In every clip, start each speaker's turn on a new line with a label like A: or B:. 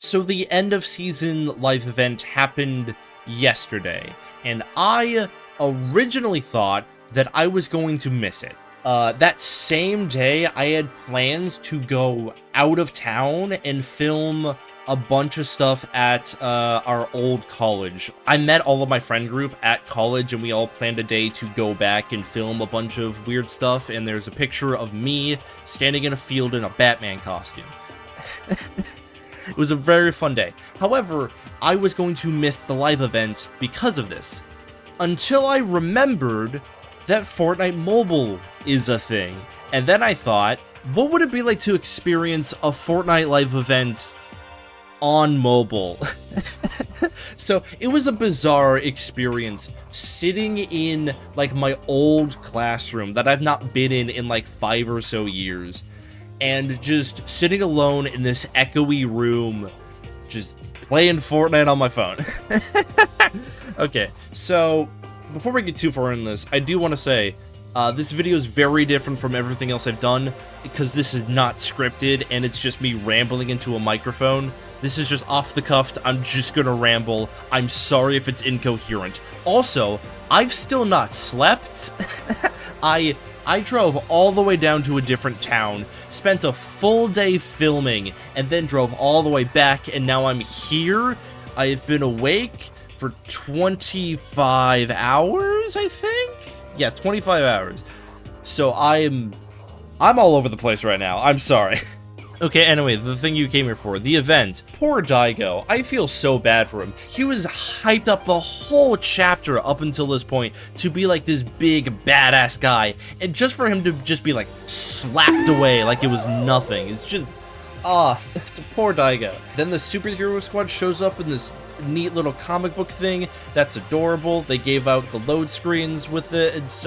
A: So the end of season live event happened yesterday, and I originally thought that I was going to miss it. That same day, I had plans to go out of town and film a bunch of stuff at our old college. I met all of my friend group at college, and we all planned a day to go back and film a bunch of weird stuff, and there's a picture of me standing in a field in a Batman costume. It was a very fun day. However, I was going to miss the live event because of this, until I remembered that Fortnite Mobile is a thing. And then I thought, what would it be like to experience a Fortnite live event on mobile? So it was a bizarre experience sitting in like my old classroom that I've not been in like 5 or so years, and just sitting alone in this echoey room, just playing Fortnite on my phone. Okay, so before we get too far in this, I do want to say, this video is very different from everything else I've done, because this is not scripted, and it's just me rambling into a microphone. This is just off the cuff, I'm just gonna ramble. I'm sorry if it's incoherent. Also, I've still not slept. I drove all the way down to a different town, spent a full day filming, and then drove all the way back, and now I'm here. I have been awake for 25 hours, I think? Yeah, 25 hours. So I'm all over the place right now. I'm sorry. Okay, anyway, the thing you came here for, the event. Poor Daigo. I feel so bad for him. He was hyped up the whole chapter up until this point to be like this big badass guy, and just for him to just be like slapped away like it was nothing. It's just, poor Daigo. Then the superhero squad shows up in this neat little comic book thing that's adorable. They gave out the load screens with it. It's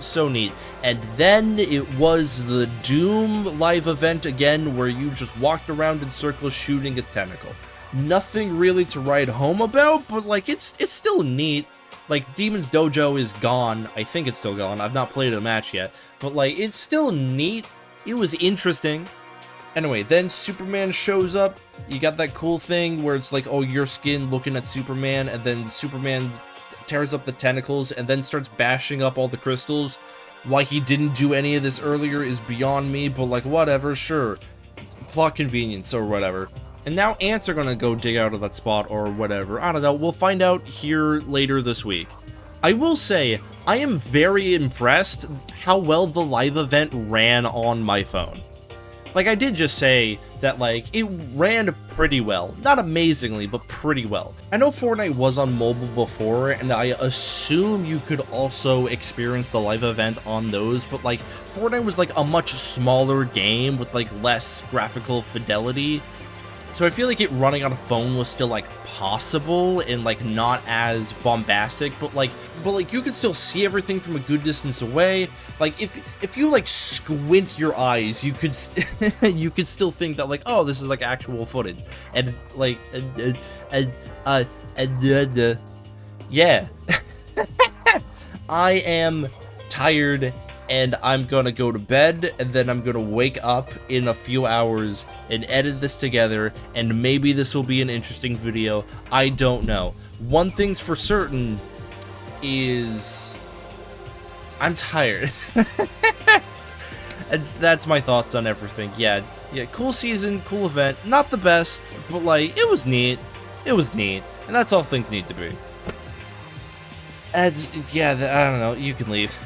A: so neat. And then it was the Doom live event again, where you just walked around in circles shooting a tentacle. Nothing really to write home about, but like it's still neat. Like, Demon's Dojo is gone. I think it's still gone. I've not played a match yet, but like it's still neat. It was interesting. Anyway, then Superman shows up. You got that cool thing where it's like, oh, your skin looking at Superman, and then Superman tears up the tentacles and then starts bashing up all the crystals. Why he didn't do any of this earlier is beyond me, but like, whatever, sure. Plot convenience or whatever. And now ants are gonna go dig out of that spot or whatever. I don't know, we'll find out here later this week. I will say, I am very impressed how well the live event ran on my phone. Like, I did just say that, like, it ran pretty well. Not amazingly, but pretty well. I know Fortnite was on mobile before, and I assume you could also experience the live event on those, but, like, Fortnite was, like, a much smaller game with, like, less graphical fidelity. So I feel like it running on a phone was still, like, possible and, like, not as bombastic, but you could still see everything from a good distance away. Like, if you, like, squint your eyes, you could you could still think that, like, oh, this is, like, actual footage. And, like, yeah. I am tired, and I'm gonna go to bed, and then I'm gonna wake up in a few hours and edit this together, and maybe this will be an interesting video. I don't know. One thing's for certain is I'm tired. That's my thoughts on everything. Yeah, cool season, cool event. Not the best, but like, it was neat. It was neat, and that's all things need to be. Yeah, I don't know. You can leave.